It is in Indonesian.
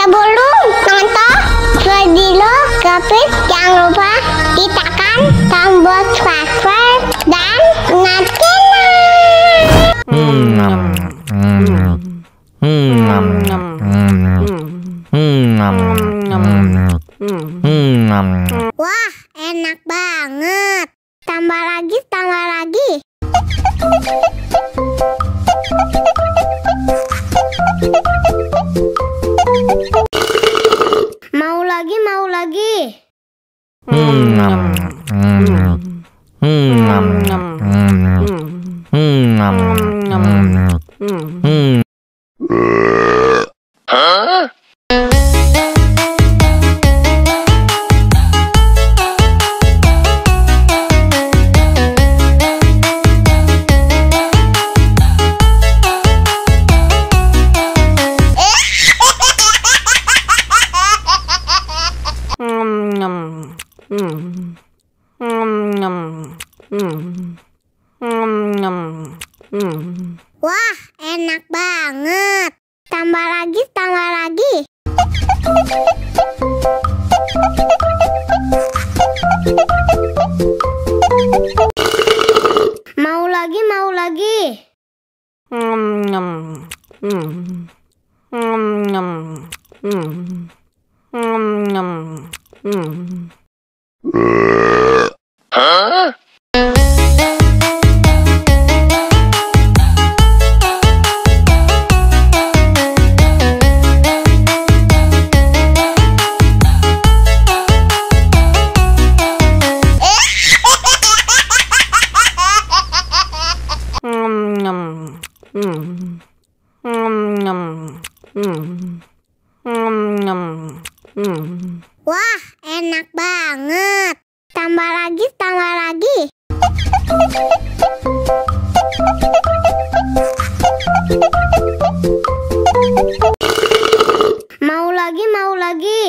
Sebelum nonton video Gapit, jangan lupa tekan tombol subscribe dan nyalakan. Wah, enak banget. Tambah lagi, tambah lagi. Mau lagi, mau lagi. Wah, enak banget. Tambah lagi, tambah lagi. Mau lagi, mau lagi. Wah, enak banget. Tambah lagi, tambah lagi. Mau lagi, mau lagi.